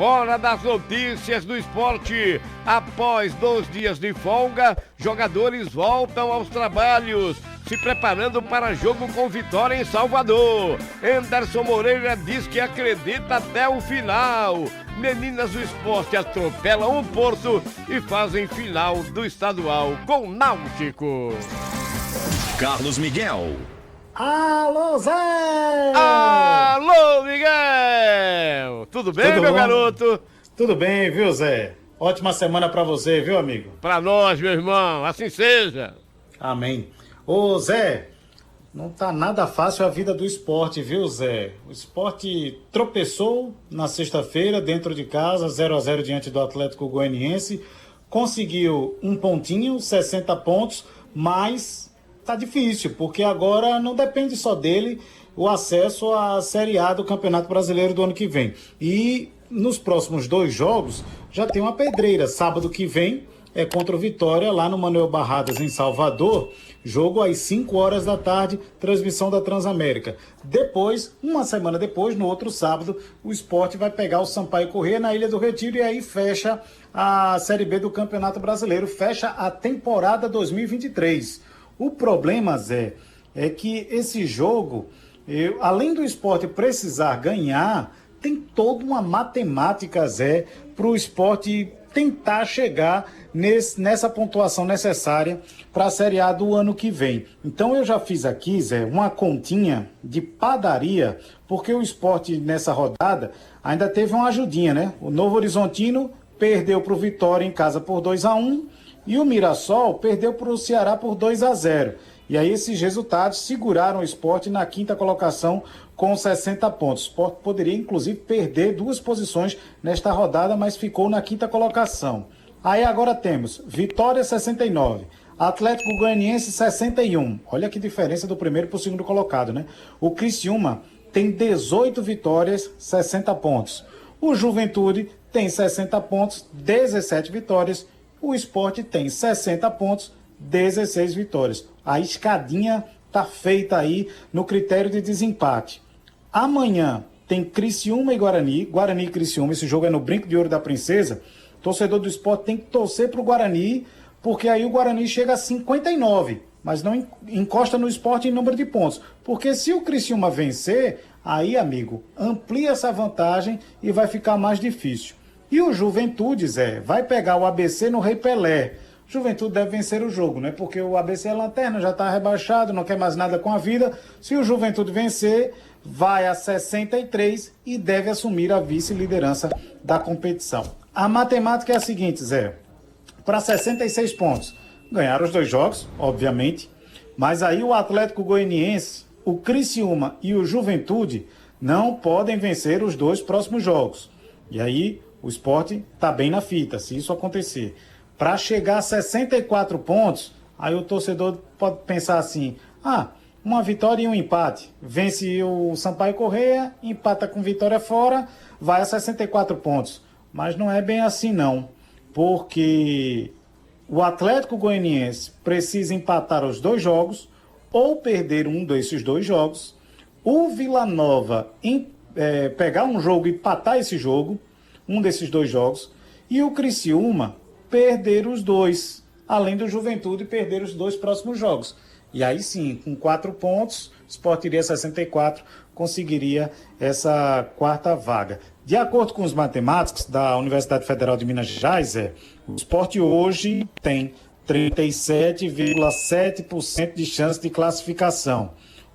Hora das notícias do esporte. Após 2 dias de folga, jogadores voltam aos trabalhos, se preparando para jogo com Vitória em Salvador. Anderson Moreira diz que acredita até o final. Meninas do esporte atropelam o Porto e fazem final do estadual com Náutico. Carlos Miguel. Alô, Zé! Alô, Miguel! Tudo bem, meu garoto? Tudo bem, viu, Zé? Ótima semana pra você, viu, amigo? Pra nós, meu irmão, assim seja. Amém. Ô, Zé, não tá nada fácil a vida do esporte, viu, Zé? O esporte tropeçou na sexta-feira, dentro de casa, 0-0 diante do Atlético Goianiense. Conseguiu um pontinho, 60 pontos, mas tá difícil, porque agora não depende só dele o acesso à Série A do Campeonato Brasileiro do ano que vem. E nos próximos 2 jogos já tem uma pedreira. Sábado que vem é contra o Vitória, lá no Manuel Barradas, em Salvador. Jogo às 5 horas da tarde, transmissão da Transamérica. Depois, uma semana depois, no outro sábado, o Sport vai pegar o Sampaio Corrêa na Ilha do Retiro e aí fecha a Série B do Campeonato Brasileiro, fecha a temporada 2023. O problema, Zé, é que esse jogo, além do esporte precisar ganhar, tem toda uma matemática, Zé, para o esporte tentar chegar nessa pontuação necessária para a Série A do ano que vem. Então eu já fiz aqui, Zé, uma continha de padaria, porque o esporte nessa rodada ainda teve uma ajudinha, né? O Novo Horizontino perdeu para o Vitória em casa por 2-1, e o Mirassol perdeu para o Ceará por 2-0. E aí esses resultados seguraram o Sport na 5ª colocação com 60 pontos. O Sport poderia, inclusive, perder 2 posições nesta rodada, mas ficou na 5ª colocação. Aí agora temos Vitória 69, Atlético Goianiense 61. Olha que diferença do primeiro para o segundo colocado, né? O Criciúma tem 18 vitórias, 60 pontos. O Juventude tem 60 pontos, 17 vitórias. O Sport tem 60 pontos, 16 vitórias. A escadinha tá feita aí no critério de desempate. Amanhã tem Criciúma e Guarani. Guarani e Criciúma, esse jogo é no Brinco de Ouro da Princesa. O torcedor do Sport tem que torcer pro Guarani, porque aí o Guarani chega a 59, mas não encosta no Sport em número de pontos. Porque se o Criciúma vencer, aí, amigo, amplia essa vantagem e vai ficar mais difícil. E o Juventude, Zé, vai pegar o ABC no Rei Pelé. Juventude deve vencer o jogo, né? Porque o ABC é lanterna, já está rebaixado, não quer mais nada com a vida. Se o Juventude vencer, vai a 63 e deve assumir a vice-liderança da competição. A matemática é a seguinte, Zé. Para 66 pontos, ganharam os 2 jogos, obviamente. Mas aí o Atlético Goianiense, o Criciúma e o Juventude não podem vencer os 2 próximos jogos. E aí o Sport está bem na fita, se isso acontecer. Para chegar a 64 pontos, aí o torcedor pode pensar assim, uma vitória e um empate. Vence o Sampaio Corrêa, empata com Vitória fora, vai a 64 pontos. Mas não é bem assim não, porque o Atlético Goianiense precisa empatar os 2 jogos, ou perder um desses 2 jogos, o Vila Nova pegar um jogo e empatar esse jogo, um desses 2 jogos, e o Criciúma perder os 2, além do Juventude perder os 2 próximos jogos. E aí sim, com 4 pontos, o Sport iria 64, conseguiria essa 4ª vaga. De acordo com os matemáticos da Universidade Federal de Minas Gerais, o Sport hoje tem 37,7% de chance de classificação.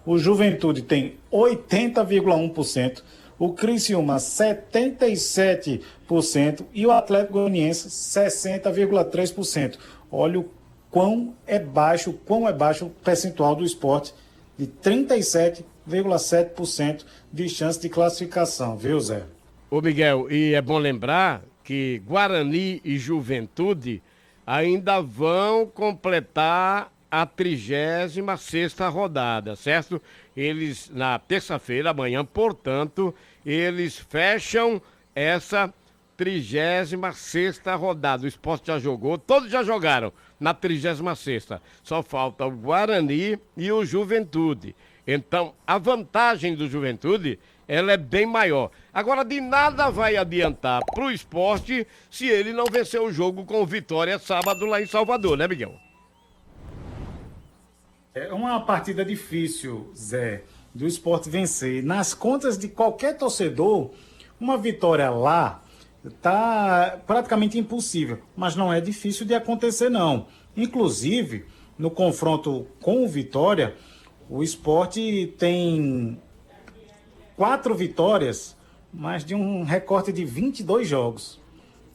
O Juventude tem 80,1%. O Criciúma 77% e o Atlético Goianiense 60,3%. Olha o quão é baixo o percentual do Sport, de 37,7% de chance de classificação, viu, Zé? Ô Miguel, e é bom lembrar que Guarani e Juventude ainda vão completar a 36ª rodada, certo? Eles, na terça-feira, amanhã, portanto, eles fecham essa 36ª rodada. O Sport já jogou, todos já jogaram na 36ª. Só falta o Guarani e o Juventude. Então, a vantagem do Juventude ela é bem maior. Agora, de nada vai adiantar pro esporte se ele não vencer o jogo com Vitória sábado lá em Salvador, né, Miguel? É uma partida difícil, Zé, do Sport vencer. Nas contas de qualquer torcedor, uma vitória lá tá praticamente impossível, mas não é difícil de acontecer, não. Inclusive, no confronto com o Vitória, o Sport tem 4 vitórias, mas de um recorte de 22 jogos.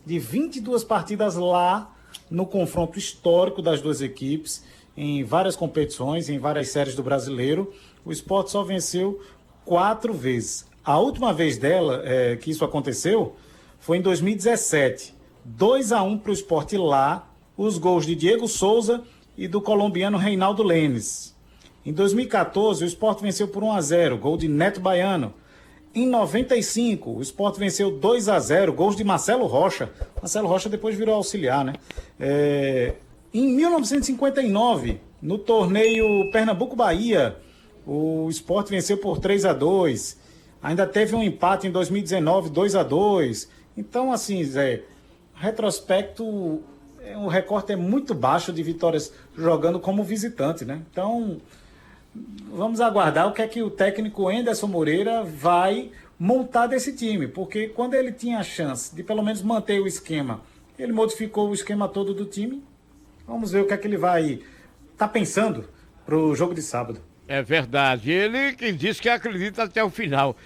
De 22 partidas lá, no confronto histórico das duas equipes, em várias competições, em várias séries do Brasileiro, o Sport só venceu 4 vezes. A última vez que isso aconteceu foi em 2017. 2-1 para o Sport lá, os gols de Diego Souza e do colombiano Reinaldo Lenes. Em 2014, o Sport venceu por 1-0, gol de Neto Baiano. Em 95, o Sport venceu 2-0, gols de Marcelo Rocha. Marcelo Rocha depois virou auxiliar, né? Em 1959, no torneio Pernambuco-Bahia, o Sport venceu por 3-2. Ainda teve um empate em 2019, 2-2. Então, assim, Zé, retrospecto, o recorte é muito baixo de vitórias jogando como visitante, né? Então, vamos aguardar o que é que o técnico Anderson Moreira vai montar desse time, porque quando ele tinha a chance de pelo menos manter o esquema, ele modificou o esquema todo do time. Vamos ver o que é que ele vai estar pensando para o jogo de sábado. É verdade, ele que diz que acredita até o final.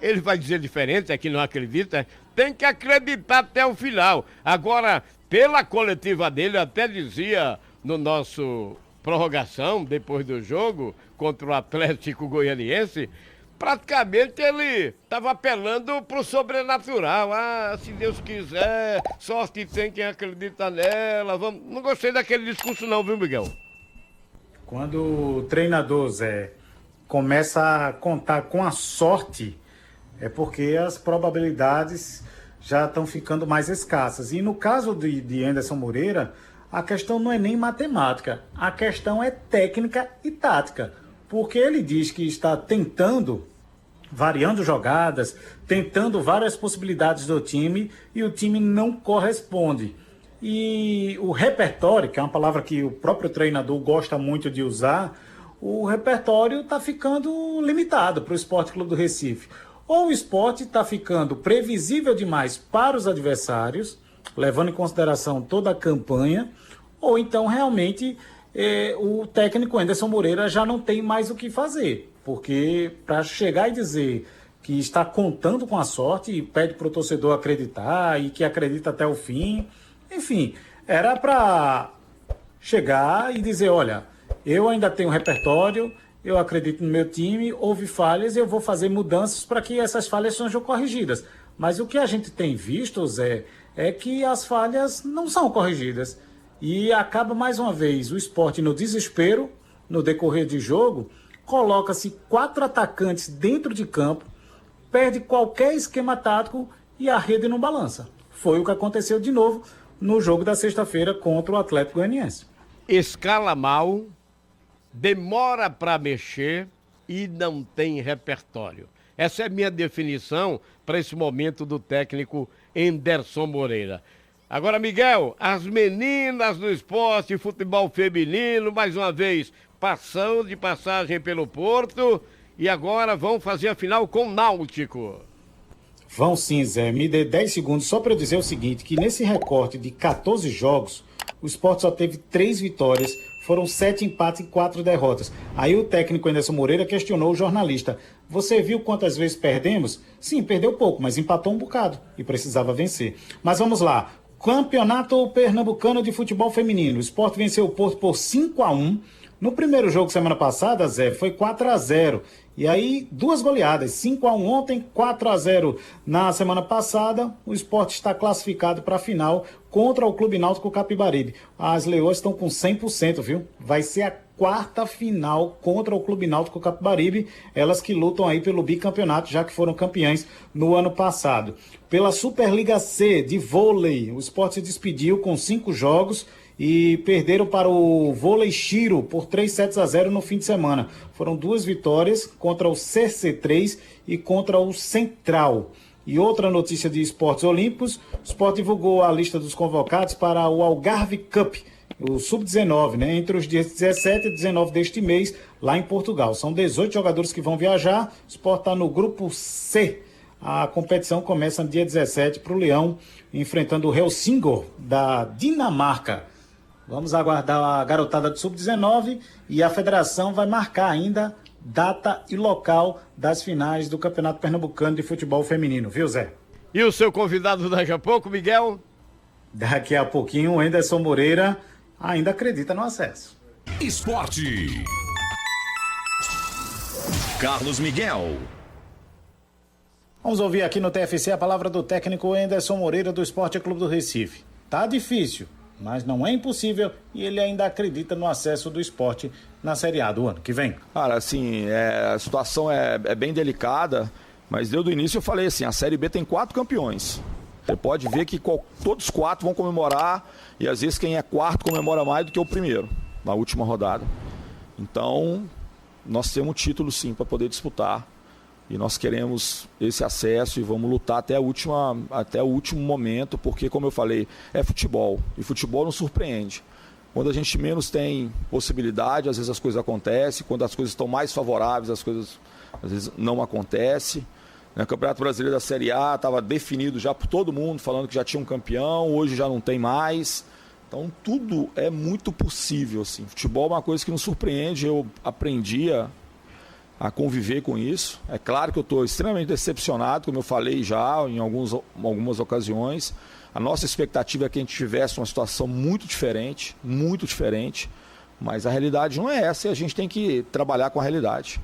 Ele vai dizer diferente, é que não acredita, tem que acreditar até o final. Agora, pela coletiva dele, até dizia no nosso prorrogação, depois do jogo, contra o Atlético Goianiense, praticamente ele estava apelando pro sobrenatural. Ah, se Deus quiser, sorte tem quem acredita nela. Vamos... Não gostei daquele discurso não, viu, Miguel? Quando o treinador, Zé, começa a contar com a sorte, é porque as probabilidades já estão ficando mais escassas. E no caso de Anderson Moreira, a questão não é nem matemática, a questão é técnica e tática. Porque ele diz que está tentando, variando jogadas, tentando várias possibilidades do time e o time não corresponde. E o repertório, que é uma palavra que o próprio treinador gosta muito de usar, o repertório está ficando limitado para o Sport Clube do Recife. Ou o esporte está ficando previsível demais para os adversários, levando em consideração toda a campanha, ou então realmente o técnico Anderson Moreira já não tem mais o que fazer, porque para chegar e dizer que está contando com a sorte e pede para o torcedor acreditar e que acredita até o fim, enfim, era para chegar e dizer, olha, eu ainda tenho repertório, eu acredito no meu time, houve falhas e eu vou fazer mudanças para que essas falhas sejam corrigidas. Mas o que a gente tem visto, Zé, é que as falhas não são corrigidas. E acaba mais uma vez o Sport no desespero, no decorrer de jogo, coloca-se 4 atacantes dentro de campo, perde qualquer esquema tático e a rede não balança. Foi o que aconteceu de novo no jogo da sexta-feira contra o Atlético Goianiense. Escala mal, demora para mexer e não tem repertório. Essa é a minha definição para esse momento do técnico Anderson Moreira. Agora, Miguel, as meninas do esporte, futebol feminino, mais uma vez, passão de passagem pelo Porto e agora vão fazer a final com o Náutico. Vão sim, Zé. Me dê 10 segundos só para eu dizer o seguinte, que nesse recorte de 14 jogos, o Sport só teve 3 vitórias, foram 7 empates e 4 derrotas. Aí o técnico Anderson Moreira questionou o jornalista. Você viu quantas vezes perdemos? Sim, perdeu pouco, mas empatou um bocado e precisava vencer. Mas vamos lá. Campeonato Pernambucano de Futebol Feminino. O Sport venceu o Porto por 5-1. No primeiro jogo semana passada, Zé, foi 4-0. E aí, 2 goleadas, 5-1 ontem, 4-0 na semana passada. O Sport está classificado para a final contra o Clube Náutico Capibaribe. As Leoas estão com 100%, viu? Vai ser a 4ª final contra o Clube Náutico Capibaribe. Elas que lutam aí pelo bicampeonato, já que foram campeãs no ano passado. Pela Superliga C de vôlei, o Sport se despediu com 5 jogos e perderam para o Vôlei Chiro por 3-0 no fim de semana. Foram 2 vitórias contra o CC3 e contra o Central. E outra notícia de esportes olímpicos, o Sport divulgou a lista dos convocados para o Algarve Cup, o Sub-19, né, entre os dias 17 e 19 deste mês, lá em Portugal. São 18 jogadores que vão viajar, o Sport está no grupo C. A competição começa no dia 17 para o Leão, enfrentando o Helsingor, da Dinamarca. Vamos aguardar a garotada do Sub-19 e a federação vai marcar ainda data e local das finais do Campeonato Pernambucano de Futebol Feminino, viu, Zé? E o seu convidado daqui a pouco, Miguel? Daqui a pouquinho o Anderson Moreira ainda acredita no acesso. Esporte. Carlos Miguel. Vamos ouvir aqui no TFC a palavra do técnico Anderson Moreira do Esporte Clube do Recife. Tá difícil, mas não é impossível e ele ainda acredita no acesso do esporte na Série A do ano que vem. Cara, assim, a situação é bem delicada, mas desde o início eu falei assim, a Série B tem 4 campeões. Você pode ver que todos os 4 vão comemorar e às vezes quem é quarto comemora mais do que o primeiro, na última rodada. Então, nós temos um título sim para poder disputar. E nós queremos esse acesso e vamos lutar até o último momento, porque, como eu falei, é futebol. E futebol não surpreende. Quando a gente menos tem possibilidade, às vezes as coisas acontecem. Quando as coisas estão mais favoráveis, as coisas às vezes não acontecem. O Campeonato Brasileiro da Série A estava definido já por todo mundo, falando que já tinha um campeão, hoje já não tem mais. Então tudo é muito possível, assim. Futebol é uma coisa que não surpreende, eu aprendi a conviver com isso. É claro que eu estou extremamente decepcionado, como eu falei já em algumas ocasiões. A nossa expectativa é que a gente tivesse uma situação muito diferente, mas a realidade não é essa e a gente tem que trabalhar com a realidade.